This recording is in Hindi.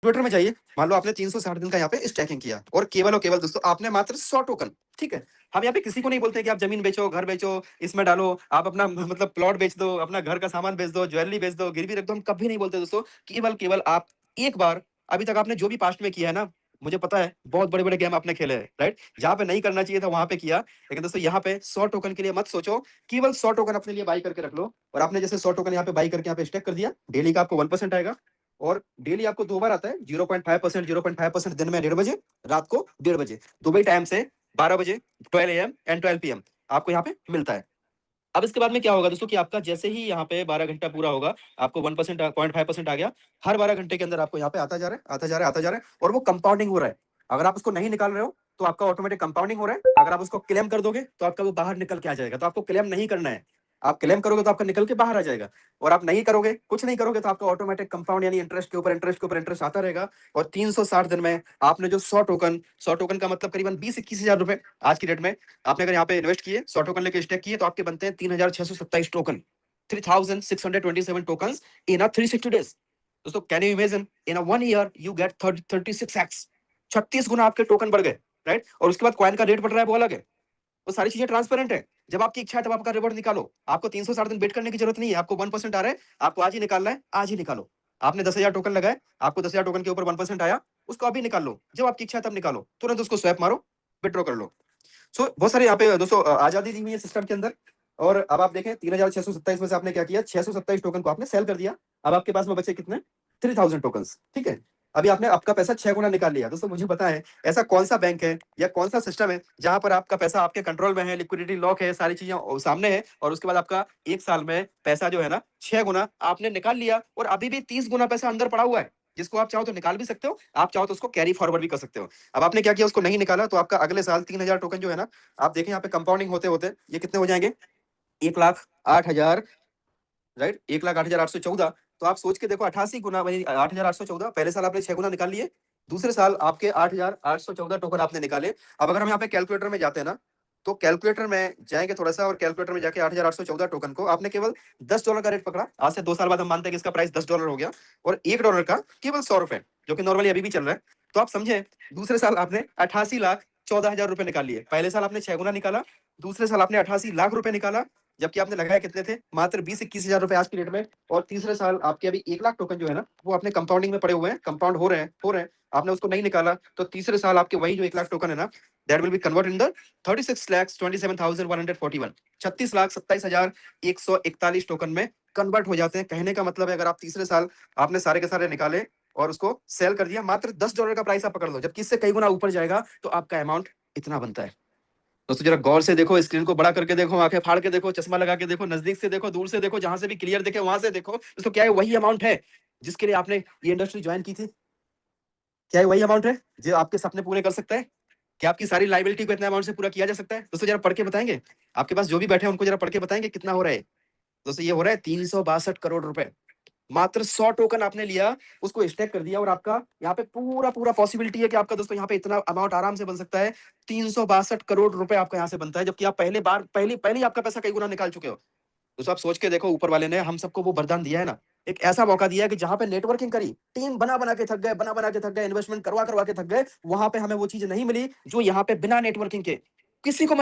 ट्विटर में जाइए, मान लो आपने 360 दिन का यहाँ पे स्टैकिंग किया और केवल दोस्तों आपने मात्र 100 टोकन, ठीक है? हम यहाँ पे किसी को नहीं बोलते कि आप ज़मीन बेचो, घर बेचो, इसमें डालो, आप अपना मतलब प्लॉट बेच दो, अपना घर का सामान बेच दो, ज्वेलरी बेच दो, गिरवी रख दो, हम कभी नहीं बोलते दोस्तों। केवल आप एक बार अभी तक आपने जो भी पास्ट में किया है ना, मुझे पता है बहुत बड़े-बड़े गेम आपने खेले हैं, राइट? जहाँ पे नहीं करना चाहिए था वहाँ पे किया। लेकिन दोस्तों यहाँ पे 100 टोकन के लिए मत सोचो, केवल 100 टोकन अपने लिए बाय करके रख लो और आपने जैसे 100 टोकन यहाँ पे बाय करके यहाँ पे स्टेक कर दिया, डेली का आपको 1% आएगा और डेली आपको 2 बार आता है 0.5% दिन में 1:30 बजे, रात को 1:30 बजे। दुबई टाइम से 12 बजे 12 एएम एंड 12 पीएम आपको यहाँ पे मिलता है। अब इसके बाद में क्या होगा दोस्तों कि आपका जैसे ही यहाँ पे 12 घंटा पूरा होगा, आपको 1% 0.5% आ गया। हर 12 घंटे के अंदर आपको यहाँ पे आता जा रहा है, आता जा रहा है, आता जा रहा है और वो कंपाउंडिंग हो रहा है। अगर आप उसको नहीं निकाल रहे हो, तो आपका ऑटोमेटिक कंपाउंडिंग हो रहा है। अगर आप उसको क्लेम कर दोगे, तो आपका वो बाहर निकल के आ जाएगा। तो आपको क्लेम नहीं करना है। आप क्लेम करोगे तो आपका निकल के बाहर आ जाएगा और आप नहीं करोगे, कुछ नहीं करोगे तो आपका ऑटोमेटिक कंपाउंड यानी इंटरेस्ट के ऊपर इंटरेस्ट के ऊपर इंटरेस्ट आता रहेगा और 360 दिन में आपने जो 100 टोकन का मतलब करीबन 20-21 हजार रुपए आज की डेट में आपने अगर यहाँ पे इन्वेस्ट किए, 100 टोकन लेके स्टेक किए, तो आपके बनते हैं 3627 token, 3627 tokens in a 360 days. दोस्तों can you imagine in a 1 year you get 36x, 36 गुना आपके टोकन बढ़ गए, राइट? और उसके बाद कॉइन का रेट बढ़ रहा है, वो अलग है। वो सारी चीजें ट्रांसपेरेंट है। जब आपकी इच्छा है तब आपका रिवॉर्ड निकालो। आपको 360 दिन वेट करने की जरूरत नहीं है। आपको 1% आ रहा है, आपको आज ही निकालना है, आज ही निकालो। आपने 10,000 टोकन लगाए, आपको 10,000 टोकन के ऊपर 1% आया, उसको अभी निकाल लो। जब आपकी इच्छा है तब निकालो, तुरंत उसको स्वैप मारो, विड्रॉ कर लो। बहुत सारे यहाँ पे दोस्तों आजादी दी हुई है सिस्टम के अंदर। और अब आप देखें 3627 में से आपने क्या किया, 627 टोकन को आपने सेल कर दिया। अब आपके पास में बचे कितने, 3000 टोकन, ठीक है? अभी आपने आपका पैसा 6 गुना निकाल लिया। दोस्तों मुझे पता है ऐसा कौन सा बैंक है या कौन सा सिस्टम है जहां पर आपका पैसा आपके कंट्रोल में है, लिक्विडिटी लॉक है, सारी चीजें सामने है और उसके बाद आपका एक साल में पैसा जो है ना 6 गुना आपने निकाल लिया और अभी भी 30 गुना पैसा अंदर पड़ा हुआ है, जिसको आप चाहो तो निकाल भी सकते हो, आप चाहो तो उसको कैरी फॉरवर्ड भी कर सकते हो। अब आपने क्या किया, उसको नहीं निकाला, तो आपका अगले साल 3000 टोकन जो है ना, आप देखें यहाँ पे कंपाउंडिंग होते होते ये कितने हो जाएंगे, 1,08,000, राइट? 1,08,814। तो आप सोच के देखो 88 गुना वही 8,814। पहले साल आपने 6 गुना निकाल लिए, दूसरे साल आपके 8,814 टोकन आपने निकाले। अब अगर हम यहाँ पे कैलकुलेटर में जाते हैं ना, तो कैलकुलेटर में जाएंगे थोड़ा सा और कैलकुलेटर में जाके 8,814 टोकन को आपने केवल $10 का रेट पकड़ा। आज से 2 साल बाद हम मानते हैं कि इसका प्राइस $10 हो गया और $1 का केवल 100 रुपए, जो कि नॉर्मली अभी भी चल रहा है। तो आप समझे, दूसरे साल आपने 88,14,000 रुपए निकाल लिए। पहले साल आपने 6 गुना निकाला, दूसरे साल आपने 88 लाख रुपए निकाला, जबकि आपने लगाए कितने थे, मात्र 20-21 हजार रुपए आज की डेट में। और तीसरे साल आपके अभी 1 लाख टोकन जो है ना, वो अपने कंपाउंडिंग में पड़े हुए हैं, कंपाउंड हो रहे हैं, आपने उसको नहीं निकाला, तो तीसरे साल आपके वही जो 1 लाख टोकन है ना, that will be convert in the 36,27,141, 36,27,141 token में कन्वर्ट हो जाते हैं। कहने का मतलब है अगर आप तीसरे साल आपने सारे के सारे निकाले और उसको सेल कर दिया, मात्र $10 का प्राइस आप पकड़ लो, जबकि इससे कई गुना ऊपर जाएगा, तो आपका अमाउंट इतना बनता है। दोस्तों जरा गौर से देखो, स्क्रीन को बड़ा करके देखो, आंखें फाड़ के देखो, चश्मा लगा के देखो, नजदीक से देखो, दूर से देखो, जहां से भी क्लियर दिखे वहां से देखो। दोस्तों क्या है वही अमाउंट है जिसके लिए आपने ये इंडस्ट्री ज्वाइन की थी? क्या है वही अमाउंट है जो आपके सपने पूरे कर सकता है? क्या आपकी सारी लाइबिलिटी को इतने अमाउंट से पूरा किया जा सकता है? दोस्तों जरा पढ़ के बताएंगे, आपके पास जो भी बैठे हैं उनको जरा पढ़ के बताएंगे कितना हो रहा है। दोस्तों ये हो रहा है 362 करोड़ रुपए। मात्र 100 टोकन आपने लिया, उसको स्टेक कर दिया और आपका यहाँ पे पूरा पॉसिबिलिटी है कि आपका दोस्तों यहाँ पे इतना अमाउंट आराम से बन सकता है। 362 करोड़ रुपए आपका यहाँ से बनता है, जबकि आप पहले ही आपका पैसा कई गुना निकाल चुके हो। दोस्तों आप सोच के देखो, ऊपर वाले ने हम सबको वो वरदान दिया है ना, एक ऐसा मौका दिया है कि जहां पे नेटवर्किंग करी, टीम बना के थक गए, बना के थक गए, इन्वेस्टमेंट करवा के थक गए, वहां पे हमें वो चीज नहीं मिली जो यहाँ पे बिना नेटवर्किंग के किसी को